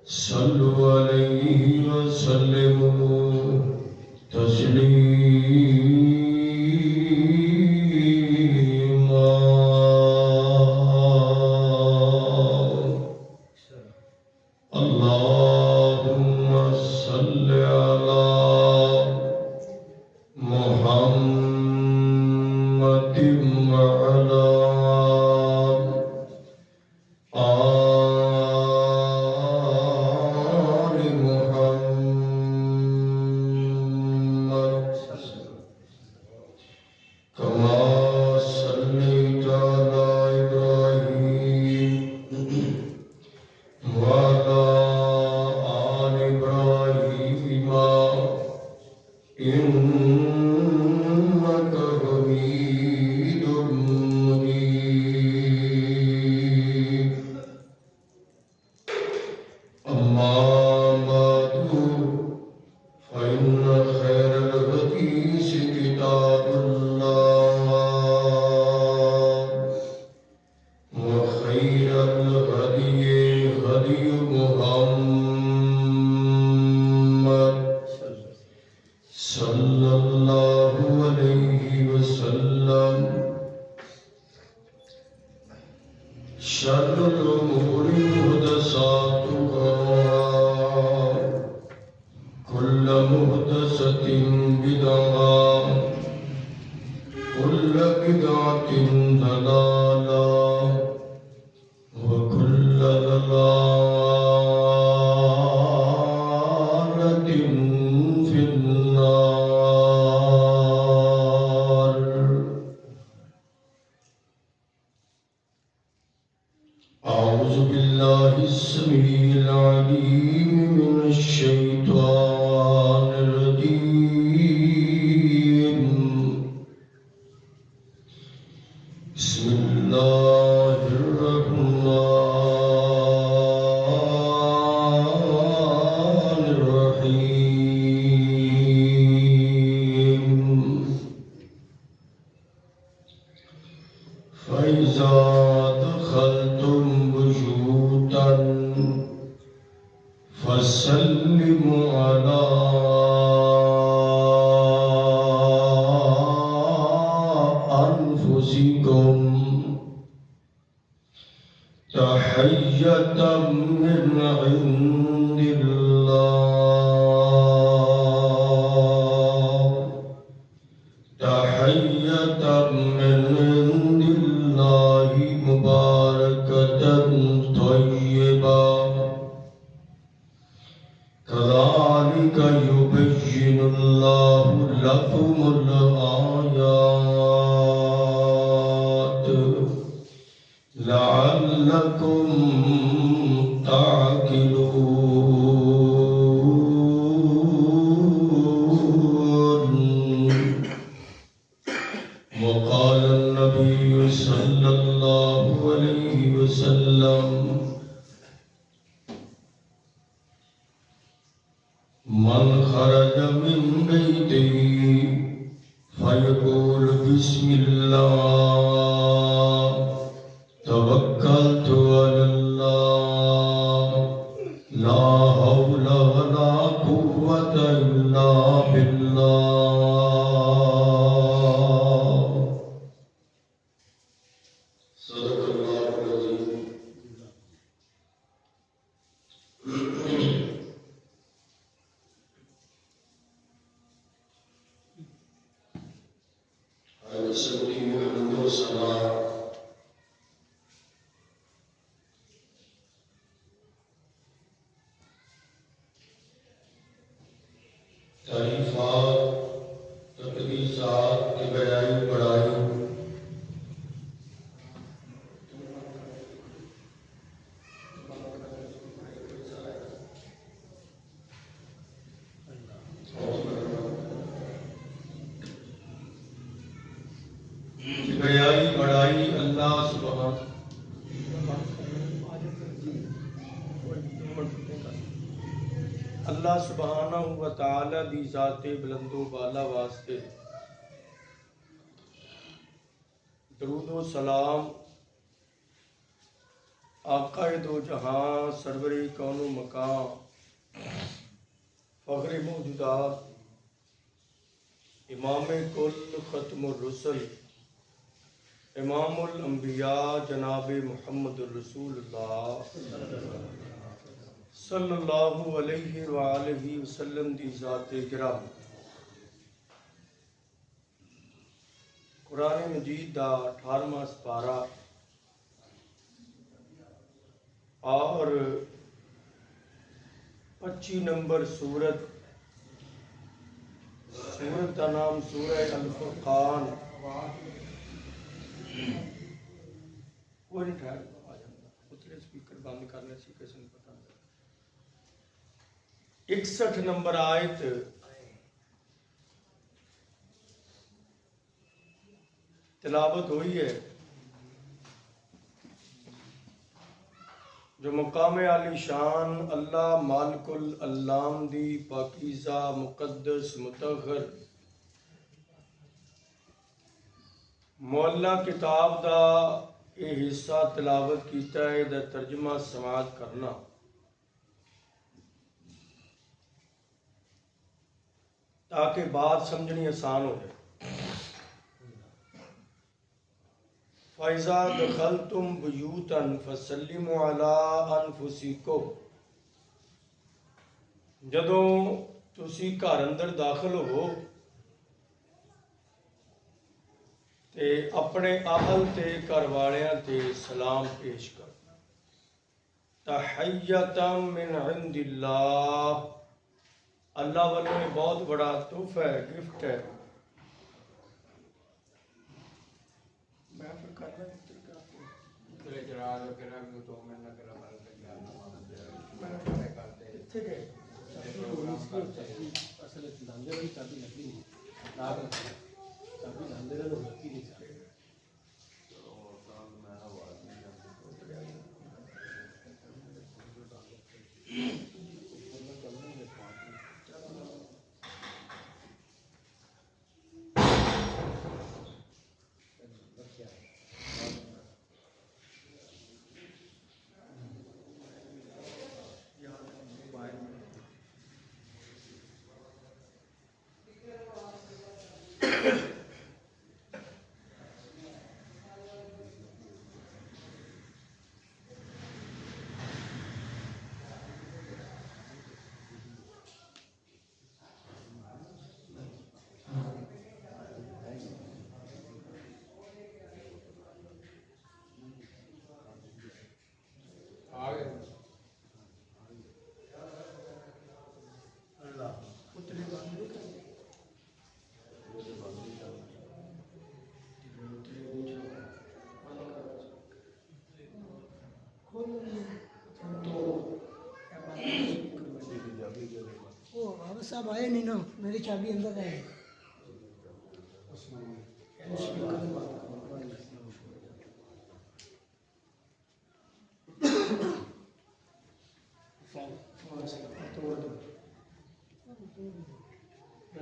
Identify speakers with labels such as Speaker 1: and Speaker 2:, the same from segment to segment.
Speaker 1: صلوا عليه وسلموا تسليما اللهم صل على محمد وعلى آل محمد كما صليت على إبراهيم وعلى آل إبراهيم إنك حميد مجيد أما بعد فإن خير الحديث كتاب الله وخير الهدي هدي محمد صلى الله عليه وسلم شر الأمور محدثاتها كل محدثة بدعة كل بدعة ضلالة وكل ضلالة في النار. أعوذ بالله السميع العليم من الشيطان الرجيم. بسم الله الرحمن الرحيم. فإذا دخلتم بيوتا فسلموا على أنفسكم تحية من عند الله تحية من عند الله مباركة طيبة كذلك يبين الله لكم الآيات لعلكم تعقلون. وقال النبي صلى الله عليه وسلم من خرج من بيته فيقول بسم الله توكلت على الله لا حول ولا قوة إلا بالله. صدق الله العظيم. على سبيل الحمد والصلاة تعریفات تقدیسات کی بیائی بڑائی بیائی بڑائی اللہ سبحانہ و تعالی دی ذات بلند و بالا واسطے درود و سلام آقا دو جہاں سرور کون و مکان فخر موجودات امام کل ختم الرسل امام الانبیاء جناب محمد الرسول اللہ صلی اللہ علیہ وآلہ وسلم دی ذات گرامی قرآن مجید دا 18واں سپارہ اور 25 نمبر سورت کا نام سورہ الفرقان. کوئی نہیں ٹھہر آ جاتا اتنے سپیکر بند کرنے سے کسی نے پتا نہیں. 61 نمبر آیت تلاوت ہوئی ہے جو مقام عالی شان اللہ مالک العلام دی پاکیزہ مقدس مطہر معلیٰ کتاب دا یہ حصہ تلاوت کیتا ہے دا ترجمہ سماعت کرنا تاکہ بات سمجھنی آسان ہو جائے. فَإِذَا دَخَلْتُمْ بُيُوتًا فَسَلِّمُوا عَلَىٰ أَنفُسِكُمْ جدوں تسی گھر اندر داخل ہو تے اپنے اہل تے گھر والیاں تے سلام پیش کر. تحیّۃ من عند اللہ اللہ والوں بہت بڑا تحفہ ہے گفٹ ہے.
Speaker 2: صاحب آئے نہیں نا میری چابی اندر ہے.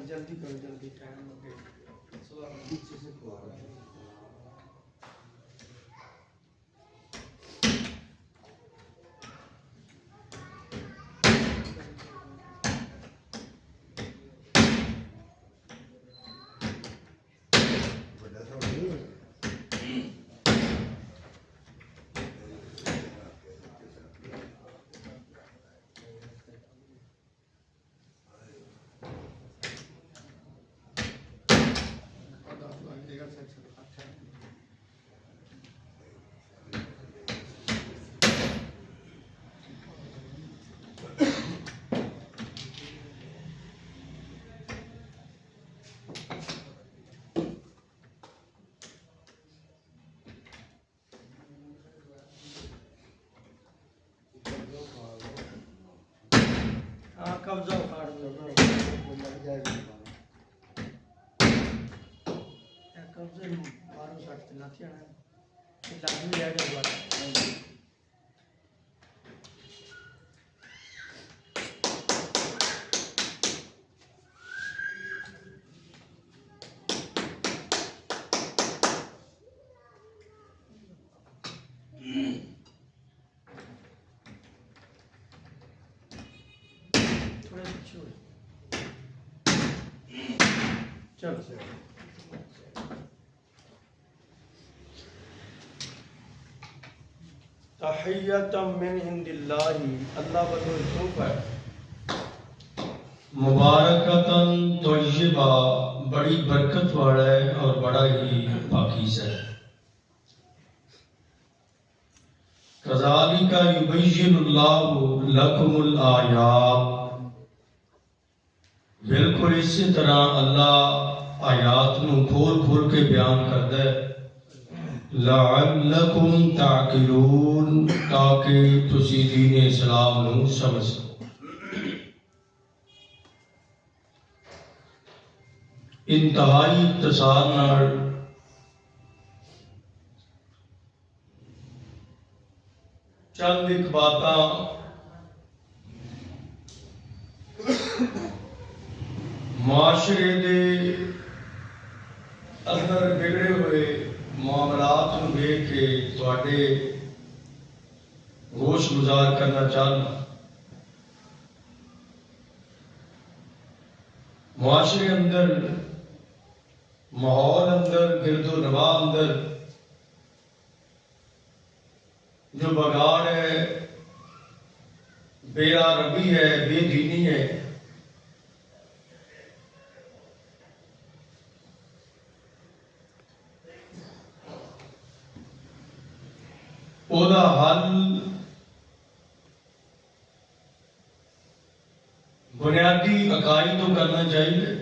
Speaker 1: جلدی کرو جلدی ٹائم لگے. قبضہ اخاڑ دو لگ جائے گا. قبضے مارو سٹ نہ تھی آنا لگ بھی جائے گا. چلو تحیۃ من عند اللہ، اللہ بدو توفہ مبارکتاً طیبہ، بڑی برکت والا ہے اور بڑا ہی پاکیزہ ہے۔ کذالک یبین اللہ لکم الآیات، بالکل اسی طرح اللہ آیات نو کھول کھول کے بیان کرتا ہے، لعلکم تعقلون، تاکہ تسی دین اسلام نو سمجھ سکو۔ انتہائی اختصار نال چند ایک باتاں معاشرے دے اندر بگڑے ہوئے معاملات نو دیکھ کے تواڈے گوش گزار کرنا چاہنا۔ معاشرے اندر، ماحول اندر، گرد و نواح اندر جو بگاڑ ہے، بے عربی ہے، بے دینی ہے، او دا حل بنیادی عقائد تو کرنا چاہیے،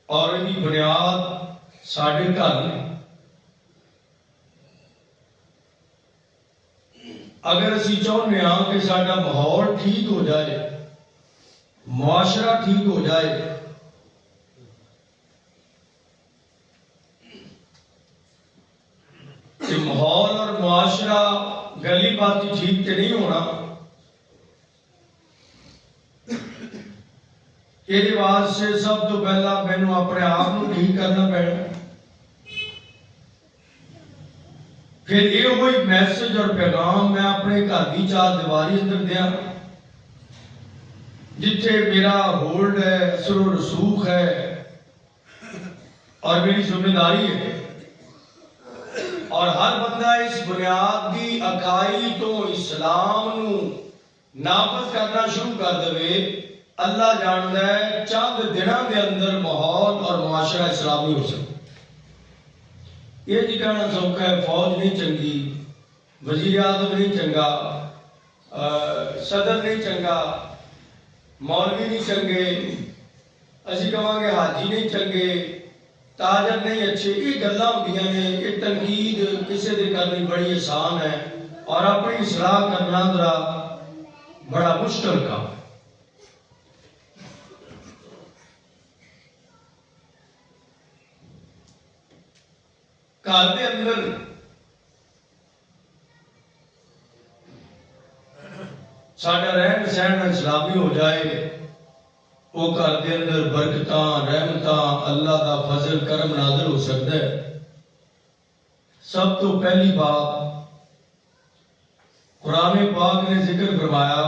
Speaker 1: اور یہ بنیاد ساڑھے گھر نے۔ اگر اسی چاہتے ہیں کہ ساڑھا ماحول ٹھیک ہو جائے، معاشرہ ٹھیک ہو جائے، کہ ماحول اور معاشرہ گلی باتی ٹھیک تے نہیں ہونا، یہ واسطے سب تو پہلا مینوں اپنے آپ کو ٹھیک کرنا پڑنا، پھر یہ وہی میسج اور پیغام میں اپنے گھر کی چار دیواری اندر دیا، جتھے میرا ہولڈ ہے، اثر و رسوخ ہے اور میری ذمہ داری ہے، اور ہر بندہ اس بنیادی عقائد تو اسلام نو نافذ کرنا شروع کر دے، اللہ جانتا ہے چند دنوں کے اندر ماحول اور معاشرہ اسلامی ہو سکتا۔ یہ جی کہنا سوکھا ہے، فوج نہیں چنگی، وزیر اعظم نہیں چنگا، صدر نہیں چنگا، مولوی نہیں چنگے، اسی کہاں گے حاجی نہیں چنگے، تاجر نہیں اچھے، یہ گلاں ہوندیاں نے، یہ تنقید کسی دے کرنی بڑی آسان ہے، اور اپنی اصلاح کرنا ذرا بڑا مشکل کام ہے۔ گھر دے اندر ساڈا رہن سہن اسلامی ہو جائے، وہ گھر دے اندر برکتاں، رحمتاں، اللہ دا فضل کرم نازل ہو سکتا ہے۔ سب تو پہلی بات قرآن پاک نے ذکر فرمایا،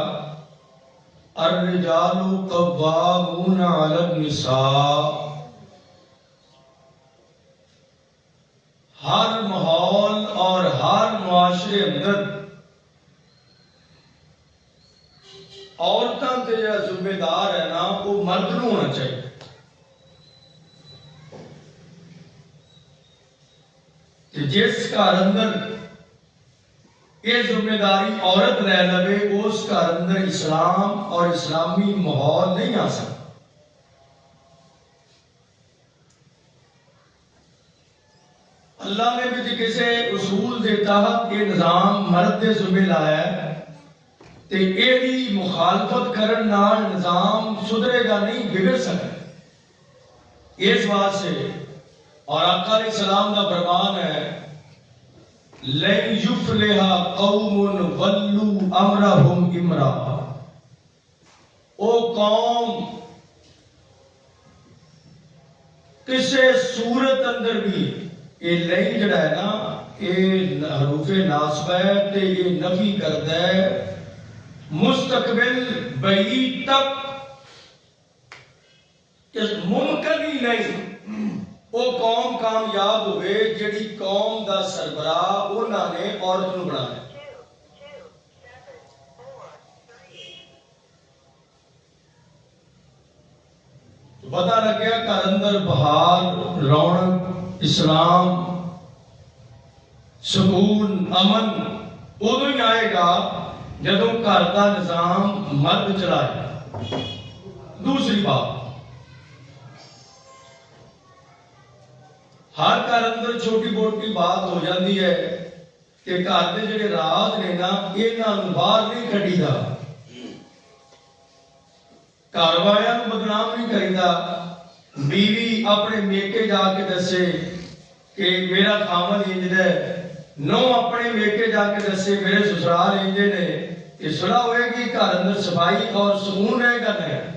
Speaker 1: الرجال قوامون علی النساء، ہر ماحول اور ہر معاشرے اندر عورتوں تے جو ذمہ دار ہے نا، وہ مرد نو ہونا چاہیے۔ جس گھر اندر یہ ذمہ داری عورت لے لے، اس گھر اندر اسلام اور اسلامی ماحول نہیں آ سکتا۔ اللہ نے بھی کسی اصول دے تحت یہ نظام مرد دے ذمہ لایا ہے، تے یہ بھی مخالفت کرن نال نظام سدھرے گا نہیں، بگڑ سکتا۔ اس بات سے اور آقا علیہ السلام کا فرمان ہے، لن یفلح قوم ولوا امرهم امرأة، او قوم کسے صورت اندر بھی یہ لین جڑا ہے نا، یہ حروف ناصبہ ہے تے یہ نفی کرتا ہے مستقبل بعید تک ممکن ہی نہیں وہ قوم کامیاب ہوئے جڑی قوم دا سربراہ انہوں نے عورت نو بنایا. پتہ لگیا گھر اندر بہار، رونق، اسلام، سکون، امن ادو ہی آئے گا جدوں گھر کا نظام مرد چلائے. دوسری بات، ہر گھر اندر چھوٹی موٹی بات ہو جاتی ہے کہ گھر کے جڑے راز نے نا انہاں باہر نہیں کڈیدا، گھر والوں بدنام نہیں کریدا. بیوی اپنے میکے جا کے دسے کہ میرا خاوند انج ہے، نو اپنے میکے جا کے دسے میرے سسرال انج نے، کہ صلح ہوئے گی، گھر اندر صفائی اور سکون رہے گا. نہیں،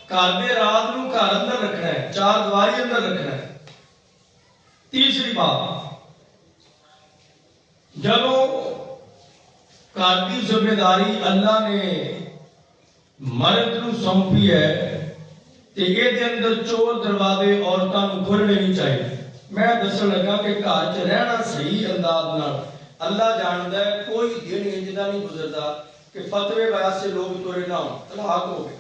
Speaker 1: گھر دے راز نو گھر اندر رکھنا ہے، چار دیواری اندر رکھنا ہے. تیسری بات، جدوں گھر کی ذمہ داری اللہ نے مرد نو سونپی ہے تے اے دے اندر چور دروازے عورتاں نو کھولنے نہیں چاہیے. میں دسن لگا کہ گھر چ رہنا صحیح انداز نال اللہ جاندا ہے. کوئی دن انج دا نہیں گزردا کہ فتوی واسطے لوگ تورے نہ ہون، طلاق ہو گئے.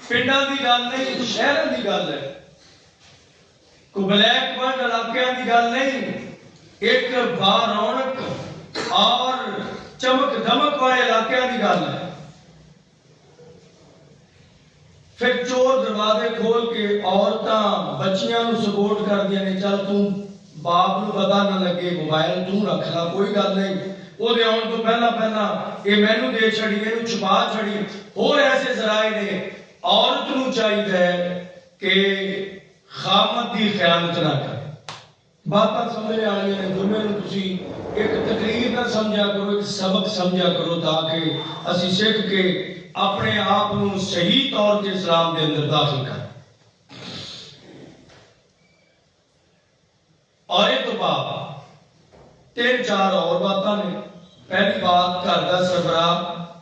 Speaker 1: پنڈاں دی گل نہیں، شہراں دی گل ہے، کوئی بلیک برڈ علاقیاں دی گل نہیں. ایک با رونق اور چمک دمک والے علاقیاں دی گل ہے. پھر چور دروازے کھول کے عورتاں بچیاں نو سپورٹ کر دیا نے، چل تم باپ نو پتہ نہ لگے، موبائل تم رکھ لا، کوئی گل نہیں، وہ دے آن تو پہلا یہ مینو دے چھڑی، یہ چھپا چھڑی. اور ایسے ذرائع نے. عورت نو چاہیے کہ خامد دی خیانت نہ کرے. باتاں سمجھنے والی نے دنیا نو تسی ایک تقریر نہ سمجھا کرو، ایک سبق سمجھا کرو، تاکہ اسی سکھ کے اپنے آپ نو صحیح طور تے اسلام دے اندر داخل کریں. اور ایک تو بات تین چار اور باتاں نے. پہلی بات، گھر دا سربراہ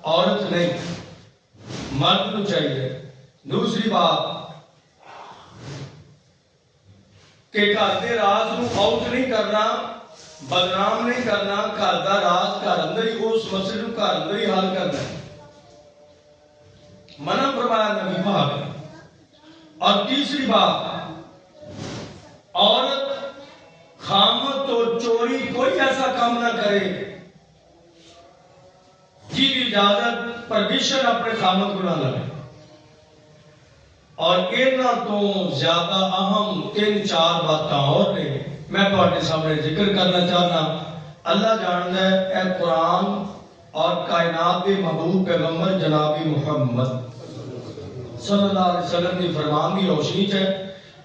Speaker 1: عورت نہیں مرد نو چاہیے. دوسری بات کہ گھر دے راز نو آؤٹ نہیں کرنا، بدنام نہیں کرنا. گھر دا راز گھر اندر ہی، اس مسئلے نو گھر اندر ہی حل کرنا ہے. منع فرمایا نبی پاک نے. اور تیسری بات، عورت خامد تو چوری کوئی ایسا کام نہ کرے جی کی اجازت پرمیشن اپنے خامد کو نہ لگے. اور اینا تو زیادہ اہم تین چار باتاں اور نے میں تواڈے سامنے ذکر کرنا چاہنا. اللہ جاندا ہے اے قرآن اور کائنات کے محبوب پیغمبر جناب محمد صلی اللہ علیہ وسلم کی فرمان کی روشنی ہے.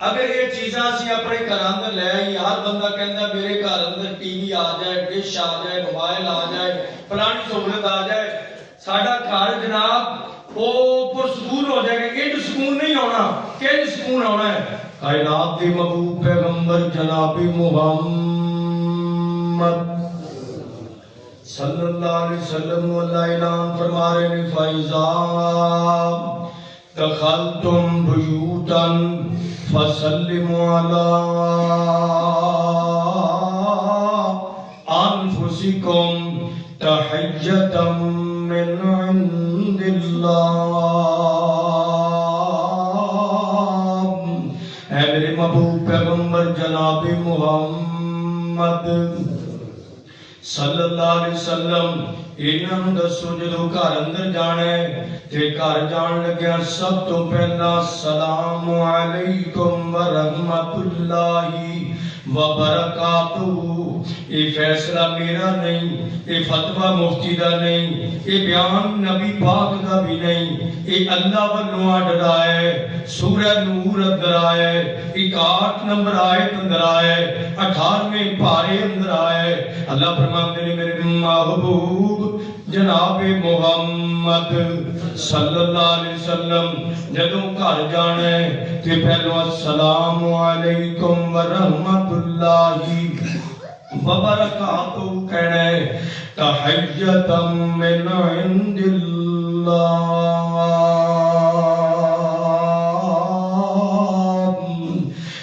Speaker 1: اگر یہ چیزاں اسی اپنے گھر اندر لے آئی، ہر بندہ کہندا میرے گھر اندر ٹی وی آ جائے، ڈش آ جائے، موبائل آ جائے، فلانی سہولت آ جائے، ساڈا گھر جناب وہ پرسکون ہو جائے گا. انج سکون نہیں ہونا. کہ سکون ہونا ہے؟ کائنات کے محبوب پیغمبر جناب محمد صلی اللہ علیہ وسلم اللہ اعلان فرما رہے ہیں فَإِذَا دخلتم بیوتا فسلموا علی انفسکم تحیتا من عند اللہ. اے میرے محبوب پیغمبر جناب محمد صلی اللہ علیہ وسلم انہاں دسو جدو گھر اندر جانا ہے تے گھر جان لگیا سب تو پہلا السلام علیکم ورحمت اللہ وبرکاتہ. یہ فیصلہ میرا نہیں، یہ فتویٰ مفتی دا نہیں، یہ بیان نبی پاک دا بھی نہیں، یہ اللہ والوں آڈر آئے. سورہ نور اندر آئے، 61 نمبر آیت اندر آئے، 18ویں پارے اندر آئے. اللہ فرماتے ہیں میرے محبوب جناب محمد صلی اللہ علیہ وسلم جدوں گھر جانا ہے تے پہلو السلام علیکم ورحمت اللہ वबरकातु कहना है तहय्यतम मिन इंदिल्लाह।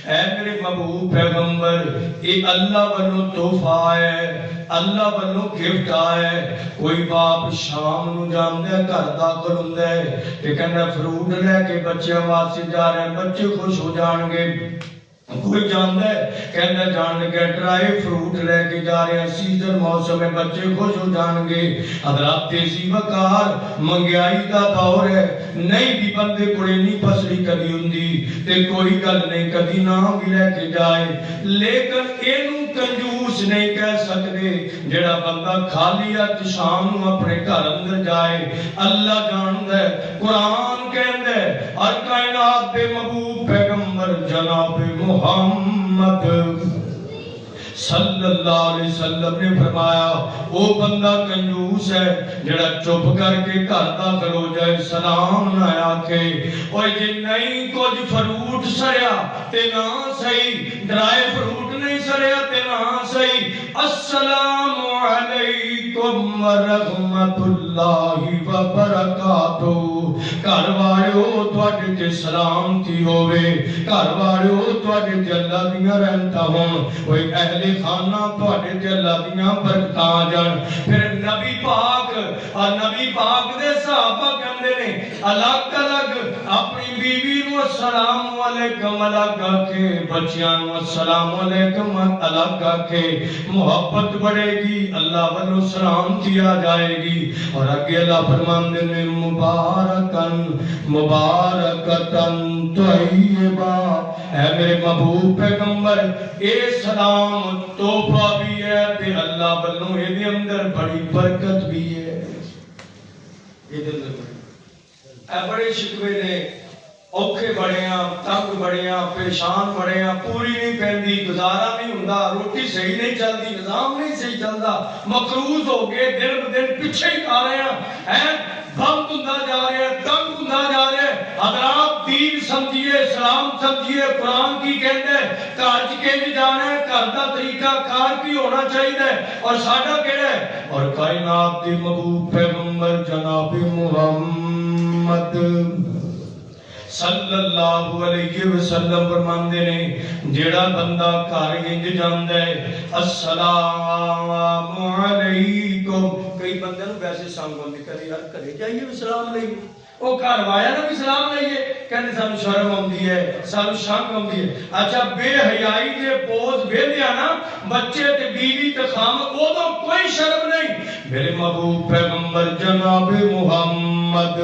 Speaker 1: ऐ मेरे महबूब पैगंबर, ये अल्लाह वालों तोहफा है, अल्लाह वालों गिफ्ट है। कोई बाप शाम नूं जांदा है, घर दाखल हुंदा है ते कहंदा फ्रूट लैके बच्चों वास्ते जा रहे हैं, बच्चे खुश हो जाएंगे। कोई जानता है कहना जान लगे ड्राई फ्रूट लेके जा रहे हैं, सीजन मौसम में बच्चे खुश हो जाएंगे। हजरात तेजी वकार महंगाई का दौर है, नहीं भी बंदे कोले नहीं फसली कदी हुंदी ते कोई गल नहीं, कदी ना भी लेके जाए, लेकिन एनू कंजूस नहीं कह सकते जेड़ा बंदा खाली हथ शाम नूं अपने घर अंदर जाए। अल्लाह जानदा है, कुरान कहंदा है और कायनात दे महबूब पैगंबर जनाब मुहम्मद सल्लल्लाहु अलैहि वसल्लम ने फरमाया वो बंदा कंजूस है जेड़ा चुप करके घर दाखिल हो जाए, सलाम ना आखे। और जे नहीं कुछ फ्रूट सरिया ते ना सही, ड्राई फ्रूट नहीं सरिया ते ना सही, अस्सलामु अलैकुम व रहमतुल्लाहि व बरकातुहू। घर वालिओ तुहाडे ते सलामती होवे, घर वालिओ तुहाडे ते अल्लाह दीयां रहमतां होण, ओए अहले खाना तुहाडे ते अल्लाह दीयां बरकतां आ जाण। फिर नबी पाक दे सहाबा कहंदे ने अलग अलग अपनी बीवी नूं अस्सलाम वालेकुम अलग आखे, बच्चियां नूं अस्सलाम वालेकुम अलग आखे। मोहब्बत बढ़ेगी, अल्लाह वालों सलामती आ जाएगी। और आगे अल्लाह फरमाते ने मुबारकन मुबारकतन तय्यबा। ऐ मेरे महबूब पैगंबर, ए सलाम तोहफा भी है ते अल्लाह वालों इहदे अंदर बड़ी बरकत भी है। इहदे अंदर बड़े शिकवे ने, औखे बड़े आ, तंग बड़े आ, परेशान बड़े आ, पूरी नहीं पैंदी, गुजारा नहीं हुंदा, रोटी सही नहीं चलती, निजाम नहीं सही चलता, मकरूज हो गए, दिन ब दिन पीछे ही आ रहे हैं, बंद हुंदा जा रहा है, तंग हुंदा जा रहा है। हजरात दीन समझिए, इस्लाम समझिए, कुरान की कहते हैं घर च किंज जाना है, घर दा तरीका कार की होना चाहिए और साडा केड़ा है। और कायनात दे महबूब पैगंबर जनाब मुहम्मद सल्लल्लाहु अलैहि वसल्लम फरमांदे ने जेड़ा बंदा घर इंज जांदा है अस्सलामु अलैकुम। कई बंदे नु वैसे संग होंदी कदी यार घरे जाइए भी सलाम लईए, ओ घर वाया ना भी सलाम लईए, कहंदे सानू शर्म आउंदी है, सानू शंक आउंदी है। अच्छा बेहयाई दे पोज वेंदिया ना बच्चे ते बीवी ते खाम, ओदों कोई शर्म नहीं। मेरे महबूब पैगंबर जनाब मुहम्मद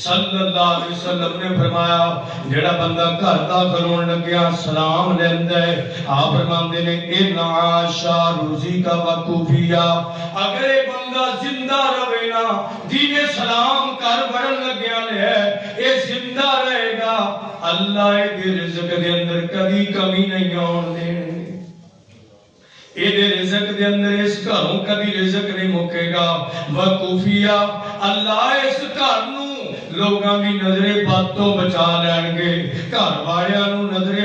Speaker 1: सल्लल्लाहु अलैहि वसल्लम ने फरमाया जेड़ा बंदा घर दाखिल होने लग्या सलाम लेंदा है, आप फरमांदे ने इन्ना आशा रूजी का वकूफिया। अगर ये बंदा जिंदा रहे ना, दीने सलाम कर बढ़न लग्या है, ये जिंदा रहेगा, अल्लाह दे रिज़्क दे अंदर कभी कमी नहीं आउण देनी। इहदे रिज़्क दे अंदर इस घरों कभी रिज़्क नहीं मुकेगा। वकूफिया अल्लाह इस घर नूं लोगों की नजरे बद तो बचा लैणगे, घर वालियां नूं नजरे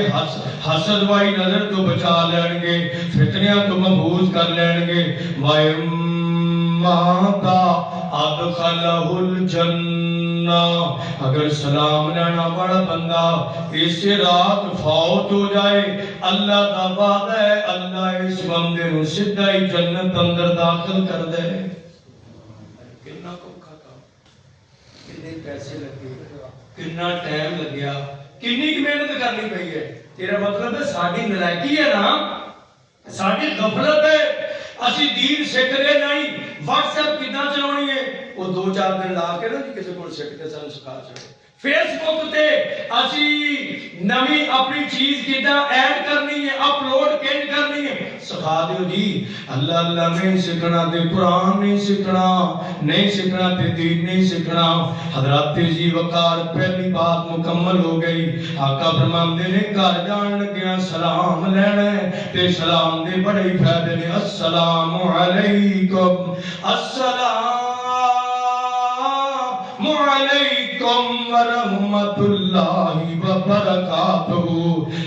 Speaker 1: हसद वाली नजर तो बचा लैणगे, फितनियां तो महफूज कर लैणगे। वायम्माता अदखलहुल जन्ना। अगर सलाम लेना वाला बंदा इस रात फौत हो जाए, अल्लाह दा वादा है अल्लाह इस बंदे नूं सीधा ही जन्नत अंदर दाखिल कर दे। कितना कितने पैसे लगे, कितना टाइम लग्या, कितनी मेहनत करनी पई है। तेरा मतलब है साडी नलायकी है ना, साडी गफलत है, असी दीन सीख रहे नहीं। व्हाट्सएप कितना चलानी है, वो 2-4 दिन ला के ना किसी को सीख के सानू सिखा छड़े। फेसबुक ते असी नवी अपनी चीज कितना ऐड करनी है, अपलोड किंज करनी है, सिखा दियो जी। अल्लाह अल्लाह नहीं सीखना ते कुरान नहीं सीखना, नहीं सीखना ते दीन नहीं सीखना। हजरत जी वकार पहली बात मुकम्मल हो गई। आका फरमांदे ने घर जान लग्या सलाम लेना ते सलाम दे बड़े ही फायदे ने। अस्सलामु अलैकुम, अस्सलामु अलैकुम अलैकुम व रहमतुल्लाहि व बरकातुहू।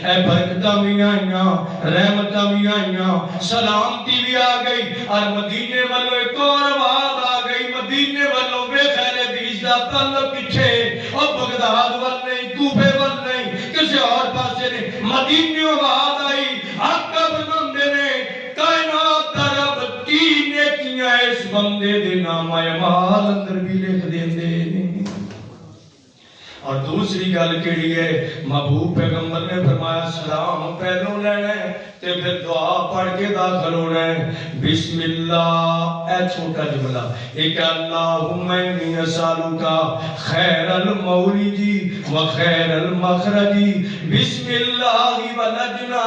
Speaker 1: ए बरकतां भी आईयां, रहमतां भी आईयां, सलामती भी आ गई और मदीने वालों एक और आवाज आ गई। मदीने वालों बेखैर हदीस दा ताल्लुक किथे और बगदाद वाल नहीं, कूफे वाल नहीं, किसी और पासे नहीं, मदीने आवाज आई। आका फरमांदे ने कायनात दा रब तीन नेकियां इस बंदे दे नाम अमाल अंदर भी लिख देंदे ने। और दूसरी गल केड़ी है, महबूब पैगंबर ने फरमाया सलाम पहलों लेना है ते फिर दुआ पढ़ के दाखिल होना है। बिस्मिल्लाह, ए छोटा जुमला, एक अल्लाहुम्मा इन्नी असअलुका खैरल मौलिदी व खैरल मखरजी, बिस्मिल्लाहि वलजना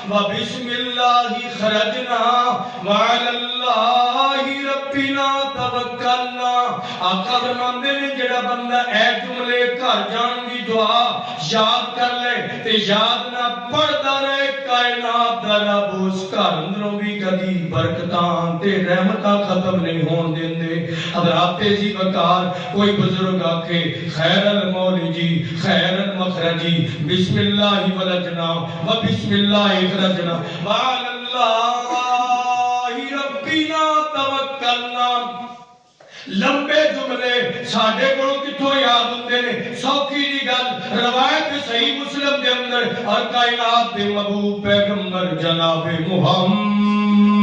Speaker 1: व बिस्मिल्लाहि खरजना व अलल्लाहि रब्बिना तवक्कलना। आका फरमांदे ने जेड़ा बंदा ए जुमले घर जान दी दुआ याद कर ले ते याद ना पढ़दा रहे, कायनात दा रब उस घर अंदरों भी कदी बरकतां ते रहमतां खत्म नहीं होन देंदे। हज़रात तेजी वकार कोई बुजुर्ग आखे खैरल मौलिजी खैरल मखरजी, बिस्मिल्लाहि वलजना व बिस्मिल्लाहि खरजना व अलल्लाहि रब्बिना तवक्कलना। लंबे जुमले साडे कोल किथों याद हुंदे ने? सौखी जी गल रवायत सही मुस्लिम दे अंदर और कायनात दे महबूब पैगंबर जनाब मुहम्मद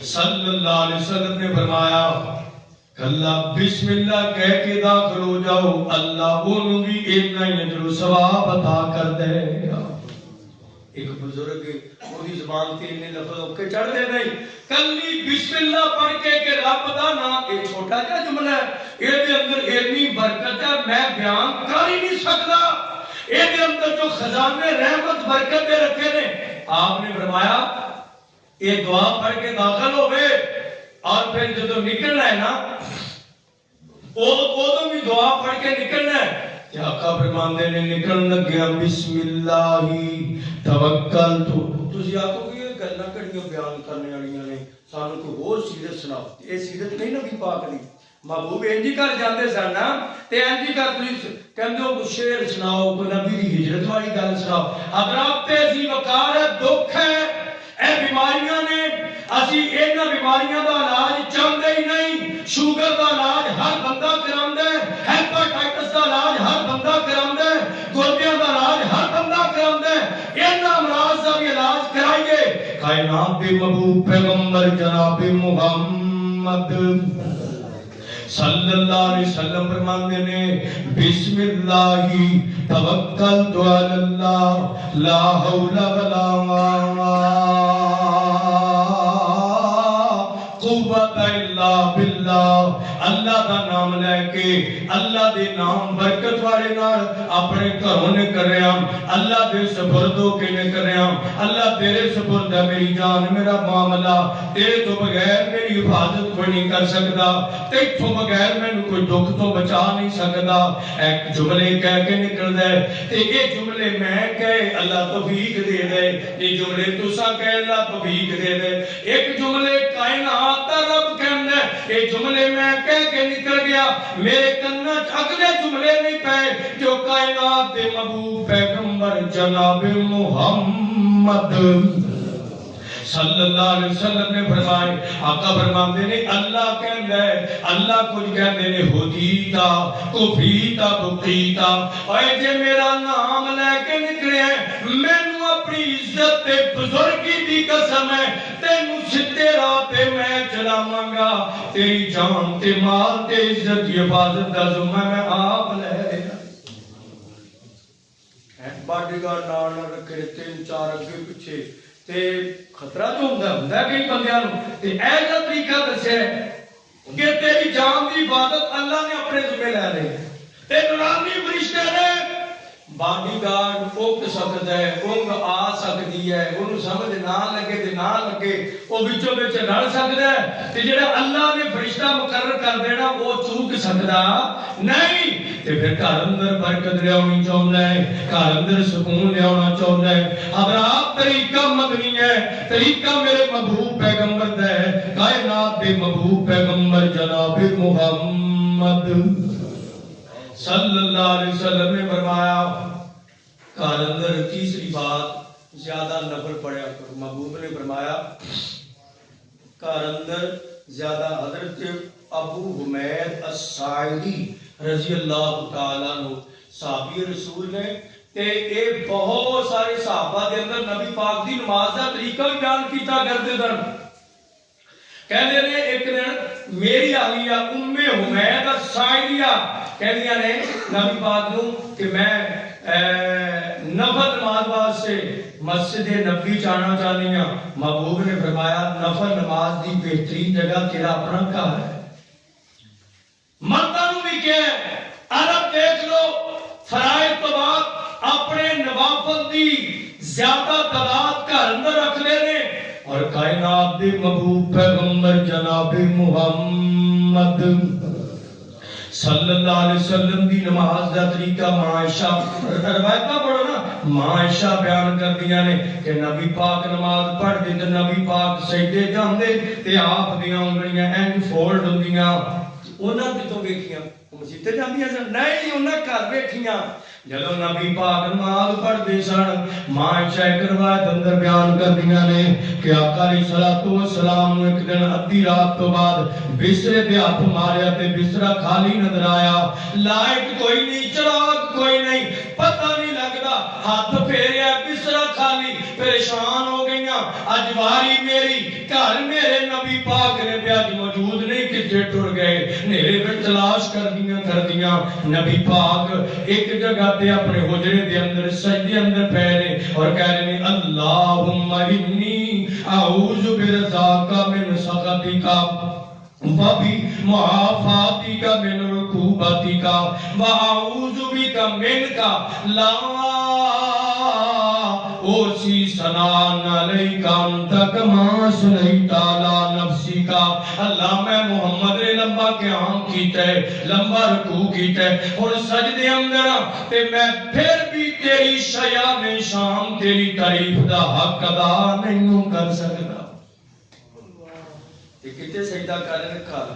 Speaker 1: सल्लल्लाहु अलैहि वसल्लम ने फरमाया कल्ला बिस्मिल्लाह कह के दाखिल हो जाओ, अल्लाह ओनू भी इतना ही अजर सवाब अता कर देगा। एक बुजुर्ग ओदी जुबान ते इन्ने लफ्ज औखे चढ़दे नहीं, कल्ली बिस्मिल्लाह पढ़ के रब दा नाम, ये छोटा जिहा जुमला है, ਇਹਦੇ अंदर इतनी बरकत है मैं बयान कर ही नहीं सकता। ਇਹਦੇ अंदर जो खजाने रहमत बरकत दे रखे ने, आपने फरमाया ये दुआ पढ़ के दाखिल होवे और फिर जब निकलना है ना उदों भी दुआ पढ़ के निकलना है। आका फरमांदे ने निकलण लग्या बिस्मिल्लाहि तवक्कलतु। तुसी आखोगे ये गल्लां घड़ियां बयान करने वालियां ने, सानू कोई होर सीरत सुनाओ। ये सीरत नहीं नबी पाक दी। महबूब इंज ही कर जांदे सन ना ते इंज ही कर तुसी कहंदे हो शेर सुनाओ, कोई नबी दी हिजरत वाली गल सुनाओ। हज़रात तेजी वकार है, दुख है, ए बीमारियां ने, असी इन्हां बीमारियां दा इलाज चाहते ही नहीं। शुगर दा इलाज हर बंदा करांदा है, हेपेटाइटिस दा इलाज हर बंदा करांदा है, गुर्दियां दा इलाज हर बंदा करांदा है। इन्हां अमराज दा भी इलाज कराइए। कायनात दे महबूब पैगंबर जनाब मुहम्मद सल्लल्लाहु अलैहि वसल्लम फरमाते ने बिस्मिल्लाहि तवक्कलतु अलल्लाह ला हौला वला कुव्वता इल्ला बिल्लाह। अल्लाह दा नाम लेके अल्लाह दे नाम बरकत वाले नाल अपने घरों ने करया, अल्लाह दे सुपुर्द होके ने करया। अल्लाह तेरे सुपुर्द है मेरी जान, मेरा मामला, तेरे तो बगैर मेरी हिफाजत कोई नहीं कर सकता, तेथों बगैर मैनू कोई दुख तो बचा नहीं सकता। एक जुमले कह के निकलदा है ते ये जुमले मैं कहे अल्लाह तौफीक दे दे, ये जुमले तुसा कहे अल्लाह तौफीक दे दे। एक जुमले कायनात दा रब कहंदा है, ये जुमले मैं कह के निकल गया, मेरे कन्ना च अगले जुमले नहीं पे जो कायनात दे महबूब पैगंबर जनाब मुहम्मद सल्लल्लाहु अलैहि वसल्लम ने फरमाए। आका फरमाते ने अल्लाह कहंदा है, अल्लाह कुछ कहंदे ने हुदीता कुफीता बुकीता। ओए जे मेरा नाम लेके निकले मैनू अपनी इज्जत ते बुजुर्गी दी कसम है, तेनू सीधे राह पे मैं चलावांगा, तेरी जान ते माल ते इज्जत की हिफाजत दा ज़िम्मा मैं आप ले लेना। बॉडीगार्ड नाल रखे तीन चार अगे पिछे ते खतरा तो हुंदा कई बंदियां नूं, ते ऐसा तरीका दस्सिया कि तेरी जान की इबादत अल्लाह ने अपने ज़िम्मे ले ली। ते नूरानी फरिश्ते ने बॉडीगार्ड उग सकता है, उंग आ सकती है, उन्हें समझ ना लगे ते ना लगे, वो विचों विच रल सकता है, ते जेड़ा अल्लाह ने फरिश्ता मुकर्रर कर देना वो चूक सकता नहीं। ते फिर घर अंदर बरकत लियानी चाहुंदा है, घर अंदर सुकून लियाना चाहुंदा है। हज़रात तरीका मदनी है, तरीका मेरे महबूब पैगंबर दा है, कायनात दे महबूब पैगंबर जनाब मुहम्मद मुहम्मद सल्लल्लाहु अलैहि वसल्लम ने फरमाया, घर अंदर तीसरी बात, ज्यादा नफल पढ़ा करो। महबूब ने फरमाया, घर अंदर ज्यादा, हजरत अबू हुमैद अस्साइदी रजी अल्लाह तआला अन्हु साहबी रसूल ने, ते ये बहुत सारे सहाबा दे अंदर नबी पाक दी नमाज दा तरीका भी बयान कीता करदे सन। कहते ने एक दिन मेरी आलिया उम्मे हुमैद अस्साइदिया कहदियां ने नबी पाक नूं कि मैं नफल नमाज वास्ते मस्जिद नबी जाना चाहनी हां। महबूब ने फरमाया, नफल नमाज दी बेहतरीन जगह तेरा अपना घर है। मर्दां नूं भी क्या अरब देख लो, फराइज तो बाद अपने नवाफल दी ज्यादा तादाद घर अंदर रख लेने, और कायनात दे महबूब पैगंबर जनाब मुहम्मद सल्लल्लाहु अलैहि वसल्लम दी नमाज दा तरीका मायशा रवायतां पढ़ो ना, मायशा बयान करदियां ने कि नबी पाक नमाज पढ़दे ते नबी पाक सजदे जांदे ते आप दियां उंगलियां इंज फोल्ड हुंदियां। उन्हां कितों वेखियां? मस्जिद जांदियां सन? नहीं, उन्हां घर वेखियां। जदों नबी पाक नमाज पढ़दे सन, मायशा एक रवायत अंदर बयान करदियां ने कि आका अलैहिस्सलातु वस्सलाम नूं एक दिन अद्धी रात तो बाद बिस्तरे ते हत्थ मारिया ते बिस्तरा खाली नजर आया। लाइट कोई नहीं, चिराग कोई नहीं, पता नहीं लगदा। हाथ फेरिया, बिस्तरा खाली, परेशान हो गईयां। अज वारी मेरी, घर मेरे नबी पाक ने ते अज मौजूद नहीं, किथे टुर गए। नेरे विच तलाश करदियां नबी पाक एक जगह ते अपने हुजरे दे अंदर सजदे अंदर पै ने और कह रहे ने, अल्लाहुम्मा इन्नी आऊज़ु बिरज़ाका मिन सख़तिका वबी मुआफ़ातिका मिन रुकूबतिका व आऊज़ु बिका मिनका ला ओसी सनान अलैका अंता कमा सुनैता ला नफ्सिका। अल्लाह मैं मुहम्मद ने लंबा क़याम कीता है, लंबा रुकू कीता है, हुण सजदे अंदर ते मैं फिर भी तेरी शयान शाम तेरी तारीफ दा हक अदा नहीं कर सकदा। ते किते सजदा करन घर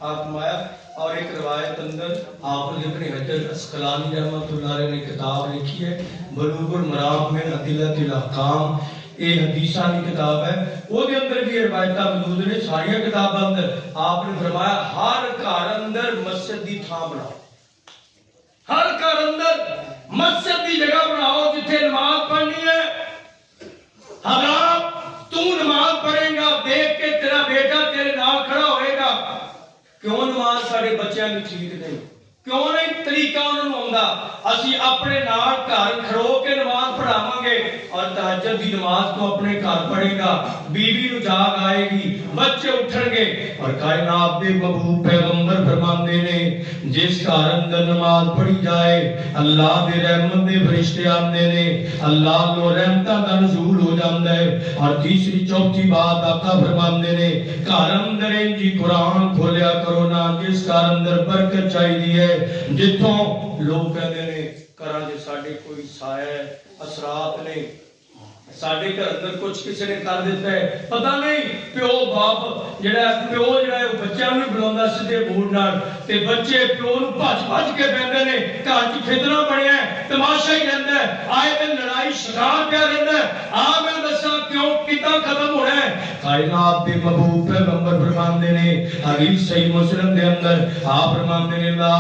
Speaker 1: हाथ माया। और एक रिवायत अंदर आपने इब्न हजर अस्कलानी रहमतुल्लाह अलैह ने किताब लिखी है बुलूगुल मराम में अदिलतुल अहकाम, ये हदीसां की किताब है। ਉਹਦੇ अंदर भी रिवायतां मौजूद ने, सारियां किताबां अंदर आपने फरमाया हर घर अंदर मस्जिद दी थां बनाओ, हर घर अंदर मस्जिद दी जगह बनाओ जिथे नमाज पढ़नी है। हराम तू नमाज पढ़ेगा, देख के तेरा बेटा तेरे नाल खड़ा होएगा। क्यों नमाज साडे बच्चों की ठीक नहीं, क्यों नहीं तरीका उन्होंने आउंदा? असी अपने नाल घर खड़ो के नमाज पढ़ावांगे और तहज्जुद दी नमाज तो अपने घर पढ़ेगा, बीवी नूं जाग आएगी, बच्चे उठणगे। और कायनात दे महबूब पैगंबर फरमांदे ने, जिस घर अंदर नमाज पढ़ी जाए अल्लाह दे रहमत दे फरिश्ते आंदे ने, अल्लाह नो रहमतां दा नुज़ूल हो जांदा है। और तीसरी चौथी बात आका फरमांदे ने, घर अंदर इंजी कुरान खोलिया करो ना जिस घर अंदर बरकत चाहिदी है। जिथों लोग कहते ने घरां च साडे कोई साया असरात ने, साडे घर अंदर कुछ किसी ने कर दिता है, पता नहीं प्यो बाप प्यो बच्चों नूं बुलाउंदा सीधे मूड नाल ते बच्चे प्यो नूं भज के बहंदे ने। घर च फितना बनिया है, तमाशा ही रहिंदा है, आए दिन लड़ाई शिकार पिया रहिंदा है। आ मैं दसां क्यों किदां खत्म होना है? कायनात दे महबूब पैगंबर फरमांदे ने हदीस सही मुस्लिम दे अंदर आप फरमांदे ने, ला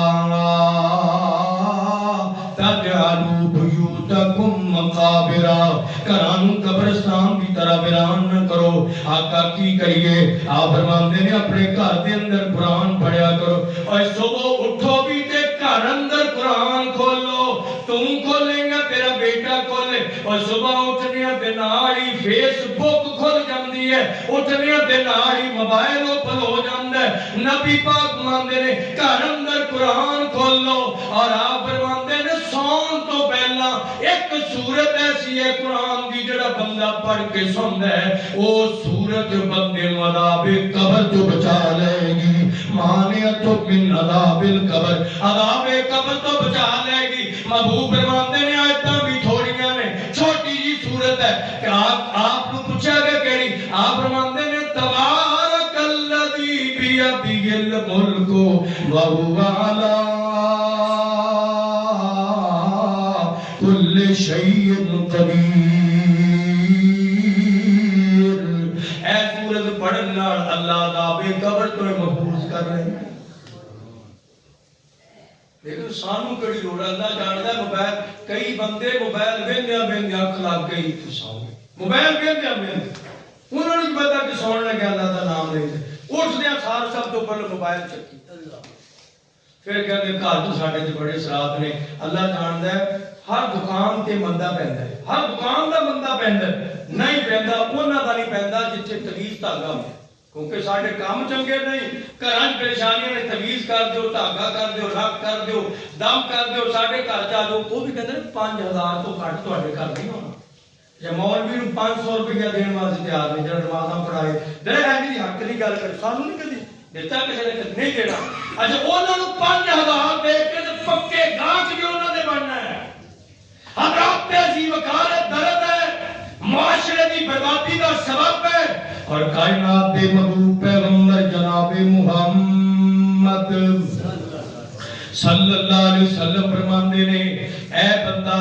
Speaker 1: तजअलू बुयूतकुम मकाबिरा, घरां नूं कब्रिस्तान की तरह वीरान न करो। आका की करिए? आप फरमांदे ने अपने घर के अंदर कुरान पढ़िया करो। और सुबह उठो भी ते घर अंदर कुरान खोलो, तुम खोलेगा तेरा बेटा खोले। और सुबह उठने दे नाल ही फेसबुक खुल जाती है, उठने दे नाल ही मोबाइल ओपन हो जाता है। नबी पाक मानते ने घर अंदर कुरान खोलो। और आप फरमाते ने सौन तो पहला एक सूरत ऐसी है कुरान की जड़ा बंदा पढ़ के सुनता है, वो सूरत बंदे नूं अज़ाबे कब्र तो बचा लेगी। माने तो मिन अज़ाबिल कब्र, अज़ाबे कब्र तो बचा लेगी। महबूब फरमाते ने आयतां भी थोड़ियां ने, छोटी जी सूरत है कि आप पूछा गया केड़ी? आप फरमाते ने तबारकल्लज़ी बियदिही बियदिहिल मुल्कु व हुवा अला कुल्लि शैइन कदीर। ऐ सूरत पढ़न नाल अल्लाह दा बेकबर तो महफूज कर रहे हैं। लेकिन सानू कड़ी लोड़, अल्लाह जानदा मोबाइल, कई बंदे मोबाइल वेंदे वेंदे अख लग गई तो सौ गए, मोबाइल वेंदे वेंदे उन्होंने नहीं पता कि सौन लगे अल्लाह का नाम लेते, उठदे सार सब तो पहले मोबाइल चकी फिर कहते घर तो साडे च बड़े शराब ने। अल्लाह जानदा है हर दुकान ते मंदा पैंदा है, हर दुकान दा मंदा पैंदा नहीं पैंदा उन्हां दा नहीं पैंदा जिथे तवीज धागा होंदा, क्योंकि साडे काम चंगे नहीं, घरां च परेशानियां ने, तवीज कर दिओ, धागा कर दिओ, रख कर दिओ, दम कर दिओ, साडे घर च आ जाओ। वो भी कहंदे 5000 तो घट तुहाडे घर नहीं होना। या मौलवी नूं 500 रुपया देण वास्ते तैयार नहीं, जड़ा नमाज़ां पढ़ाए दे है जी हक दी गल कर, सानू नहीं कदी ਦਿੱਤਾ ਕਿਸੇ ਨੇ नहीं देना। अच्छा ਉਹਨਾਂ ਨੂੰ 5000 ਦੇ ਕੇ ਤੇ ਪੱਕੇ ਗਾਹਕ ਵੀ ਉਹਨਾਂ ਦੇ ਬਣਨਾ ਹੈ। हज़रात पे अजीब वकार दर्द है, माशरे की बर्बादी का सबब है। और कायनात के महबूब पैगंबर जनाब मुहम्मद सल्लल्लाहु अलैहि वसल्लम फरमाते ने ऐ बंदा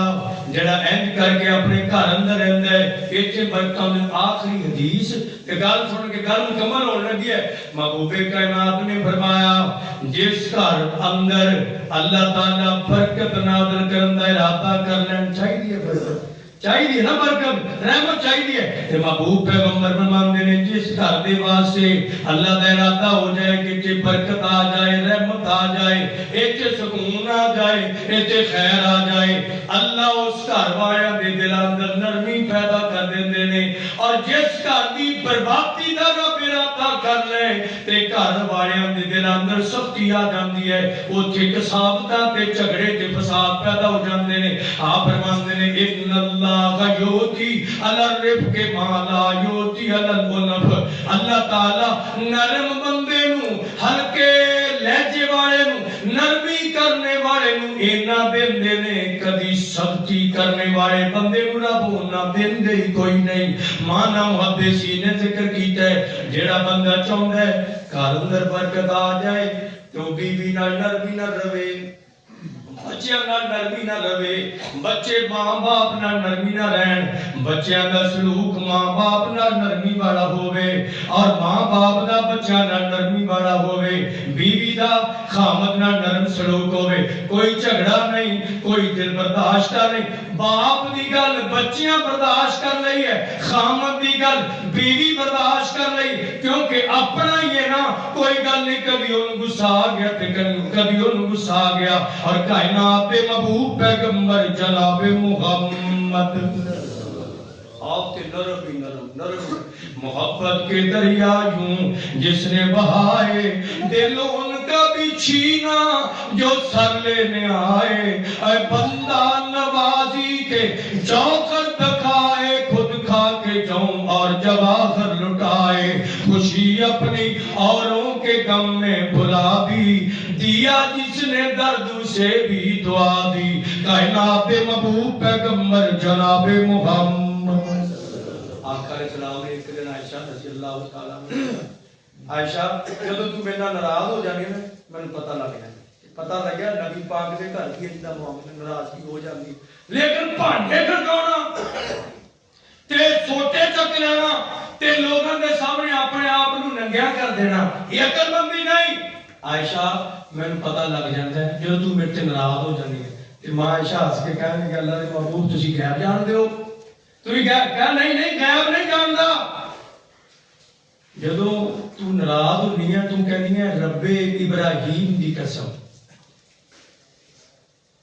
Speaker 1: जड़ा इंज करके अपने घर अंदर रहंदा है, इथे बरकत आखिरी हदीस ते गल सुन के गल मुकम्मल होने लगी है। महबूबे कायनात ने फरमाया जिस घर अंदर अल्लाह ताला बरकत नाज़िल करन दा इरादा कर लेन चाहिए, बरकत चाहिए ना, बरकत रहमत चाहिए, ते महबूब पैगंबर फरमाते ने जिस घर दे वास्ते अल्लाह दा इरादा हो जाए कि इत्थे बरकत आ जाए, रहमत आ जाए, इत्थे सुकून आ जाए, इत्थे खैर आ जाए, अल्लाह उस घर वालियां दे दिल अंदर नरमी पैदा कर देंदे ने। और जिस घर दी बर्बादी दा रब इरादा कर ले ते घर वालियां दे दिल अंदर सख्ती आ जांदी है, उत्थे कसावतां ते झगड़े ते फसाद पैदा हो जांदे ने। आप फरमांदे ने इन्नल्लाह योती अलर रिफ्के माला योती अलल उनफ। अल्लाह ताला नरम बंदे नू, हल्के लहजे वाले नू, नरमी करने वाले नू इना देंदे ने, कदी सख्ती करने वाले बंदे नू रब उन्ना देंदे ही कोई नहीं। माना मुहद्दिसी ने जिक्र कीता है जेड़ा बंदा चाहुंदा है घर अंदर बरकत आ जाए तो बीवी नाल नरमी ना रवे, बच्चों नाल नरमी ना रवे, बच्चे मां बाप नाल नरमी ना रहन, बच्चों का सलूक मां बाप नाल नरमी वाला होवे और मां बाप दा बच्चा नाल नरमी वाला होवे, बीवी दा खामद नाल नरम सलूक होवे, कोई झगड़ा नहीं, कोई दिल बर्दाश्त नहीं। बाप दी गल बच्चियां बर्दाश्त कर लई है, खामद दी गल बीवी बर्दाश्त कर लई, क्योंकि अपना ही है ना, कोई गल नहीं, कभी ओनू गुस्सा आ गया ते कभी ओनू गुस्सा आ गया। और कायनात पे महबूब पैगंबर जनाब मुहम्मद आप के नरम ही नरम नरम मोहब्बत के दरिया यूं जिसने बहाए, दिल उनका भी छीना जो सर लेने आए। ऐ बंदा नवाजी के चौकर दिखाए, खुद खा के जाऊं और जवाहर लुटाए, खुशी अपनी औरों के गम में भुला भी दिया जिसने दर्द से भी दुआ दी। कायनात महबूब पैगंबर जनाब मुहम्मद आखिर सलाम ने एक दिन आयशा रज़ियल्लाहु ताला आयशा जब तू मेरे नाल नाराज हो जानी ना, मैंने पता लग गया, पता लग गया नबी पाक के घर की इतना मामला नाराजगी हो जाती। लेकिन भांडे खड़काना ते सोटे चक लेना ते लोगों के सामने अपने आप को नंगिया कर देना, ये अकलमंदी नहीं। आयशा मैंने पता लग जाता है जो तू मेरे से नाराज हो जाती है। मां आयशा हंस के कहने कि अल्लाह के महबूब तुसी गैब जानते हो, तू कह नहीं नहीं गैब नहीं जानता। जदों तू नाराज होनी है तू कहनी है रब्बे इब्राहिम दी कसम,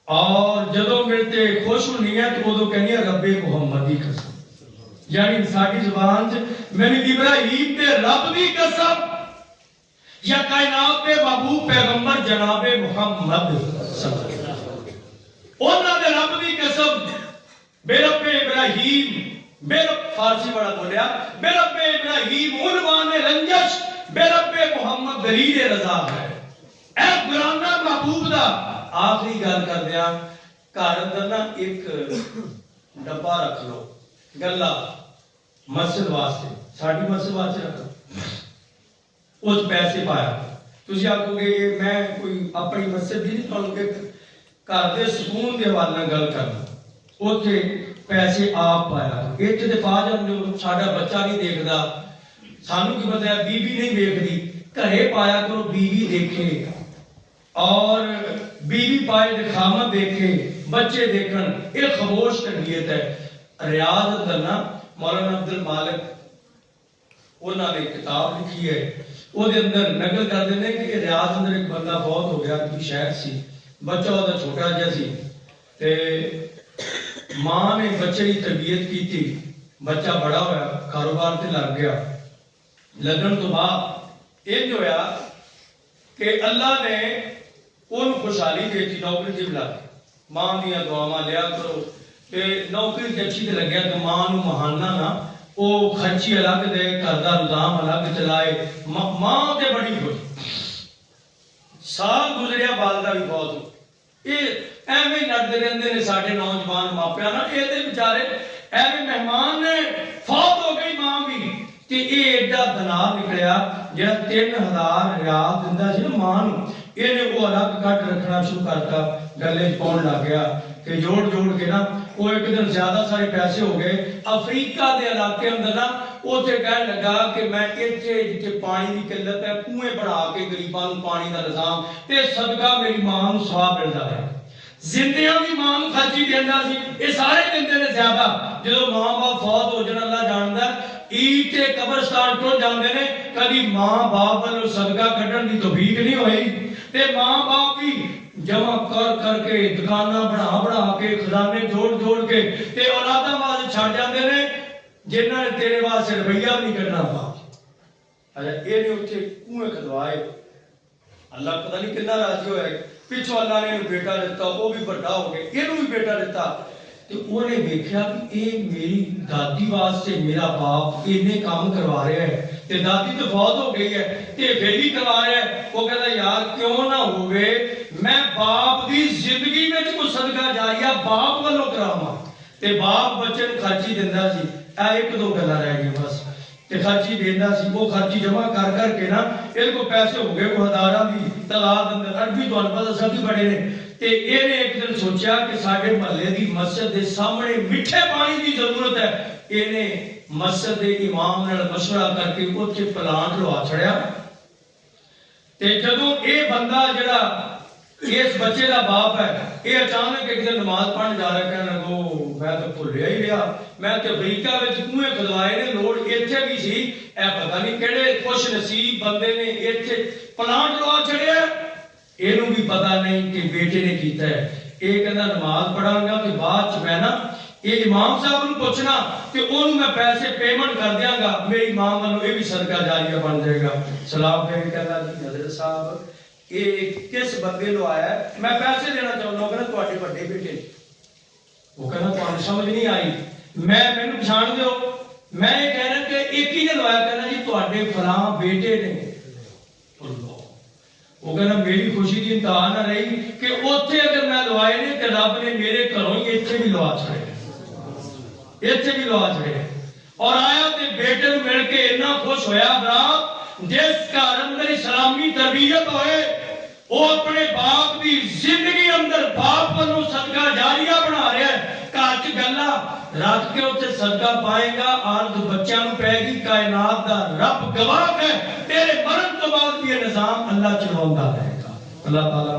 Speaker 1: और जदों मेरे ते खुश होनी है तो उदों कहनी है रब्बे मुहम्मद दी कसम। यानी साडी जुबान च मैंने इब्राहिम दे रब दी कसम या कायनात दे महबूब पैगंबर जनाबे मुहम्मद उन्हां दे रब दी कसम, बेरब्बे इब्राहिम, बेरब फारसी बड़ा बोलिया, बेरब्बे इब्राहिम उनवान रंजश, बेरब्बे मुहम्मद दलील रजा है। ऐ गुलाना महबूब दा आखिरी गल कर दिया, घर अंदर ना एक डब्बा रख लो, गल्ला मस्जिद वास्ते, साडी मस्जिद वास्ते रख लो, उस पैसे पाया ਤੁਸੀਂ ਆਖੋਗੇ ਮੈਂ ਕੋਈ ਆਪਣੀ ਮਸਜਿਦ ਦੀ ਨਹੀਂ, ਤੁਹਾਨੂੰ ਇੱਕ ਘਰ ਦੇ ਸਕੂਨ ਦੇ ਹਵਾਲੇ ਨਾਲ ਗੱਲ ਕਰਨਾ। ਉੱਥੇ ਪੈਸੇ ਆਪ ਪਾਇਆ, ਇੱਥੇ ਤੇ ਪਾ ਜਾਂਦੇ ਹੋ, ਸਾਡਾ ਬੱਚਾ ਨਹੀਂ ਦੇਖਦਾ, ਸਾਨੂੰ ਕੀ ਪਤਾ, ਬੀਬੀ ਨਹੀਂ ਵੇਖਦੀ, ਘਰੇ ਪਾਇਆ ਕਰੋ, ਬੀਬੀ ਦੇਖੇ ਔਰ बीवी पाए दिखावा देखे, बच्चे देखन, ये खमोश तरबियत है। रियाज करना मौलाना अब्दुल मालिक उन्होंने किताब लिखी है, ਉਹਦੇ अंदर नकल करते हैं कि रियाज अंदर एक बंदा बहुत हो गया, कोई शहर सी, बच्चा ਉਹਦਾ छोटा ਜਿਹਾ ਸੀ ਤੇ मां ने बच्चे की तरबियत की थी, बच्चा बड़ा होया, कारोबार ते लग गया, लगन तो बाद ये होया कि अल्लाह ने ਉਹਨੂੰ ਖੁਸ਼ਹਾਲੀ ਦੇਤੀ, ਨੌਕਰੀ ਤੇ ਬੁਲਾ ਕੇ, ਮਾਂ ਦੀਆਂ ਦੁਆਵਾਂ ਲਿਆ ਕਰੋ ਤੇ ਨੌਕਰੀ ਤੇ ਅੱਛੀ ਤੇ ਲੱਗਿਆ ਤੇ ਮਾਂ ਨੂੰ ਮਹਾਨਾ ਨਾ ਉਹ ਖਰਚੀ ਅਲੱਗ ਦੇ, ਘਰ ਦਾ ਨਿਜ਼ਾਮ ਅਲੱਗ ਚਲਾਏ, ਮਾਂ ਤੇ ਬੜੀ ਖੁਸ਼। ਸਾਲ ਗੁਜ਼ਰਿਆ, ਵਾਲਦਾ ਵੀ ਬਹੁਤ, ਇਹ ਐਵੇਂ ਹੀ ਲੜਦੇ ਰਹਿੰਦੇ ਨੇ ਸਾਡੇ ਨੌਜਵਾਨ ਮਾਪਿਆਂ ਨਾਲ, ਇਹਦੇ ਵਿਚਾਰੇ ਐਵੇਂ ਮਹਿਮਾਨ ਨੇ, ਫੌਤ ਹੋ ਗਈ ਮਾਂ ਵੀ, ਤੇ ਇਹ ਐਡਾ ਬਨਾਰ ਨਿਕਲਿਆ ਜਿਹੜਾ 3000 ਰਿਆਲ ਦਿੰਦਾ ਸੀ ਨਾ ਮਾਂ ਨੂੰ, ਇਹਨੇ ਉਹ ਅਲੱਗ ਕੱਟ ਰੱਖਣਾ ਸ਼ੁਰੂ ਕਰਤਾ, ਗੱਲੇ 'ਚ ਪਾਉਣ ਲੱਗ ਗਿਆ ਤੇ ਜੋੜ ਜੋੜ ਕੇ ਨਾ ਉਹ ਇੱਕ ਦਿਨ ਜ਼ਿਆਦਾ ਸਾਰੇ ਪੈਸੇ ਹੋ ਗਏ। ਅਫਰੀਕਾ ਦੇ ਇਲਾਕੇ ਅੰਦਰ ਨਾ ਉੱਥੇ ਕਹਿਣ ਲੱਗਾ ਕਿ ਮੈਂ ਇੱਥੇ ਜਿੱਥੇ ਪਾਣੀ ਦੀ ਕਿੱਲਤ ਹੈ, ਕੂਏ ਬਣਾ ਕੇ ਗਰੀਬਾਂ ਨੂੰ ਪਾਣੀ ਦਾ ਨਿਜ਼ਾਮ, ਤੇ ਸਦਕਾ ਮੇਰੀ ਮਾਂ ਨੂੰ ਸਵਾਬ ਮਿਲਦਾ ਹੈ। ਜ਼ਿੰਦਿਆਂ ਵੀ ਮਾਂ ਨੂੰ ਖਰਚੀ ਦਿੰਦਾ ਸੀ, ਇਹ ਸਾਰੇ ਦਿੰਦੇ ਨੇ ਜ਼ਿਆਦਾ। ਜਦੋਂ ਮਾਂ ਬਾਪ ਫੌਤ ਹੋ ਜਾਣ, ਅੱਲਾ ਜਾਣਦਾ, ਈਦ ਤੇ ਕਬਰਸਤਾਨ ਟੁੱਟ ਜਾਂਦੇ ਨੇ, ਕਦੀ ਮਾਂ ਬਾਪ ਵੱਲੋਂ ਸਦਕਾ ਕੱਢਣ ਦੀ ਤੌਫੀਕ ਨਹੀਂ ਹੋਈ ਤੇ ਮਾਂ ਬਾਪ ਵੀ ਜਮਾ ਕਰ ਕਰਕੇ ਦੁਕਾਨਾਂ ਬਣਾ ਕੇ ਖਜ਼ਾਨੇ ਜੋੜ ਕੇ ਤੇ ਔਲਾਦਾਂ ਵਾਸਤੇ ਛੱਡ ਜਾਂਦੇ ਨੇ, ਜਿਨ੍ਹਾਂ ਨੇ ਤੇਰੇ ਵਾਸਤੇ ਰੁਪਈਆ ਵੀ ਨਹੀਂ ਕੱਢਣਾ ਪਾ। ਅੱਛਾ, ਇਹਨੇ ਉੱਥੇ ਕੂਏ ਖਦਵਾਏ, ਅੱਲਾ ਪਤਾ ਨਹੀਂ ਕਿੰਨਾ ਰਾਜ਼ੀ ਹੋਇਆ, ਪਿੱਛੋਂ ਅੱਲਾ ਨੇ ਇਹਨੂੰ ਬੇਟਾ ਦਿੱਤਾ, ਉਹ ਵੀ ਵੱਡਾ ਹੋ ਗਿਆ, ਇਹਨੂੰ ਵੀ ਬੇਟਾ ਦਿੱਤਾ। ਤੇ ਉਹਨੇ ਵੇਖਿਆ ਕਿ ਇਹ ਮੇਰੀ ਦਾਦੀ ਵਾਸਤੇ ਮੇਰਾ ਬਾਪ ਇੰਨੇ ਕੰਮ ਕਰਵਾ ਰਿਹਾ ਹੈ ਤੇ ਦਾਦੀ ਤਾਂ ਫੌਤ ਹੋ ਗਈ ਹੈ ਤੇ ਫਿਰ ਵੀ ਕਰਵਾ ਰਿਹਾ ਹੈ। ਉਹ ਕਹਿੰਦਾ ਯਾਰ ਕਿਉਂ ਨਾ ਹੋਵੇ, ਮੈਂ ਬਾਪ ਦੀ ਜ਼ਿੰਦਗੀ ਵਿੱਚ ਕੋਈ ਸਦਕਾ ਜਾਰੀਆ ਬਾਪ ਵੱਲੋਂ ਕਰਾਵਾਂ। ਤੇ ਬਾਪ ਬੱਚੇ ਨੂੰ ਖਰਚੀ ਦਿੰਦਾ ਸੀ, ਇਹ ਇੱਕ ਦੋ ਗੱਲਾਂ ਰਹਿ ਗਈਆਂ ਬਸ, ਤੇ ਖਰਚੀ ਦਿੰਦਾ ਸੀ, ਉਹ ਖਰਚੀ ਜਮਾ ਕਰ ਕੇ ਨਾ ਇਹਦੇ ਕੋਲ ਪੈਸੇ ਹੋ ਗਏ ਕੋਈ ਹਜ਼ਾਰਾਂ ਦੀ ਤਾਦਾਦ ਅੰਦਰ, ਅਰਬੀ ਤੁਹਾਨੂੰ ਪਤਾ ਸਭ ਬੜੇ ਨੇ। ਤੇ ਇਹਨੇ ਇੱਕ ਦਿਨ ਸੋਚਿਆ ਕਿ ਸਾਡੇ ਮਹੱਲੇ ਦੀ ਮਸਜਿਦ ਦੇ ਸਾਹਮਣੇ ਮਿੱਠੇ ਪਾਣੀ ਦੀ ਜ਼ਰੂਰਤ ਹੈ। ਇਹਨੇ ਮਸਜਿਦ ਦੇ ਇਮਾਮ ਨਾਲ ਮਸ਼ਵਰਾ ਕਰਕੇ ਉੱਥੇ ਪਲਾਂਟ ਲਵਾ ਛੜਿਆ। ਤੇ ਜਦੋਂ ਇਹ ਬੰਦਾ ਜਿਹੜਾ ਇਸ ਬੱਚੇ ਦਾ ਬਾਪ ਹੈ, ਇਹ ਅਚਾਨਕ ਇੱਕ ਦਿਨ ਨਮਾਜ਼ ਪੜ੍ਹਨ ਜਾ ਰਿਹਾ, ਕਹਿਣ ਲੱਗੋ ਮੈਂ ਤਾਂ ਭੁੱਲਿਆ ਹੀ ਰਿਹਾ, ਮੈਂ ਤੇ ਅਫਰੀਕਾ ਵਿੱਚ ਕੂਏ ਖਦਵਾਏ ਨੇ, ਲੋੜ ਇੱਥੇ ਵੀ ਸੀ, ਇਹ ਪਤਾ ਨਹੀਂ ਕਿਹੜੇ ਖੁਸ਼ ਨਸੀਬ ਬੰਦੇ ਨੇ ਇੱਥੇ ਪਲਾਂਟ ਲਵਾ ਛੜਿਆ। ਇਹਨੂੰ ਵੀ ਪਤਾ ਨਹੀਂ ਕਿ ਬੇਟੇ ਨੇ ਕੀਤਾ ਹੈ। ਇਹ ਕਹਿੰਦਾ ਨਮਾਜ਼ ਪੜਾਂਗਾ ਤੇ ਬਾਅਦ ਚ ਮੈਂ ਨਾ ਇਹ ਇਮਾਮ ਸਾਹਿਬ ਨੂੰ ਪੁੱਛਣਾ ਤੇ ਉਹਨੂੰ ਮੈਂ ਪੈਸੇ ਪੇਮੈਂਟ ਕਰ ਦਿਆਂਗਾ, ਮੇਰੀ ਮਾਂ ਵੱਲੋਂ ਇਹ ਵੀ ਸਦਕਾ ਜਾਰੀਆ ਬਣ ਜਾਏਗਾ। ਸਲਾਮ ਦੇ ਕਹਿੰਦਾ ਜੀ ਹਜ਼ਰਤ ਸਾਹਿਬ ਇਹ ਕਿਸ ਬੰਦੇ ਨੂੰ ਆਇਆ, ਮੈਂ ਪੈਸੇ ਦੇਣਾ ਚਾਹੁੰਦਾ। ਉਹ ਕਹਿੰਦਾ ਤੁਹਾਡੇ ਵੱਡੇ ਬੇਟੇ। ਉਹ ਕਹਿੰਦਾ ਤੁਹਾਨੂੰ ਸਮਝ ਨਹੀਂ ਆਈ, ਮੈਨੂੰ ਪਛਾਣ ਦਿਓ, ਮੈਂ ਇਹ ਕਹਿ ਰਿਹਾ ਕਿ ਇੱਕ ਹੀ ਨੇ ਲਵਾਇਆ। ਕਹਿੰਦਾ ਜੀ ਤੁਹਾਡੇ ਫਲਾਂ ਬੇਟੇ ਨੇ। ਉਹ ਕਹਿੰਦਾ ਮੇਰੀ ਖੁਸ਼ੀ ਦੀ ਇੰਤਹਾ ਨਾ ਰਹੀ ਕਿ ਉੱਥੇ ਅਗਰ ਮੈਂ ਲਵਾਏ ਨੇ ਤੇ ਰੱਬ ਨੇ ਮੇਰੇ ਘਰੋਂ ਹੀ ਇੱਥੇ ਵੀ ਲਵਾ ਛੜੇ, ਇੱਥੇ ਵੀ ਲਵਾ ਛੜੇ। ਔਰ ਆਇਆ ਤੇ ਬੇਟੇ ਨੂੰ ਮਿਲ ਕੇ ਇੰਨਾ ਖੁਸ਼ ਹੋਇਆ ਭਰਾ, ਜਿਸ ਘਰ ਅੰਦਰ ਇਸਲਾਮੀ ਤਰਬੀਅਤ ਹੋਏ ਉਹ ਆਪਣੇ ਬਾਪ ਦੀ ਜ਼ਿੰਦਗੀ ਅੰਦਰ ਬਾਪ ਵੱਲੋਂ ਸਦਕਾ ਜਾਰੀਆ ਬਣਾ ਰਿਹਾ ਹੈ। ਘਰ ਚ ਗੱਲਾਂ ਰੱਖ ਕੇ ਉੱਥੇ ਸਦਕਾ ਪਾਏਗਾ, ਆਰਜ਼ ਬੱਚਿਆਂ ਨੂੰ ਪੈਗੀ। ਕਾਇਨਾਤ ਦਾ ਰੱਬ ਗਵਾਹ ਹੈ, ਤੇਰੇ ਮਰਨ ਤੋਂ ਬਾਅਦ ਵੀ ਇਹ ਨਿਜ਼ਾਮ ਅੱਲਾ ਚਲਾਉਂਦਾ ਰਹੇਗਾ। ਅੱਲਾਹ ਤਾਲਾ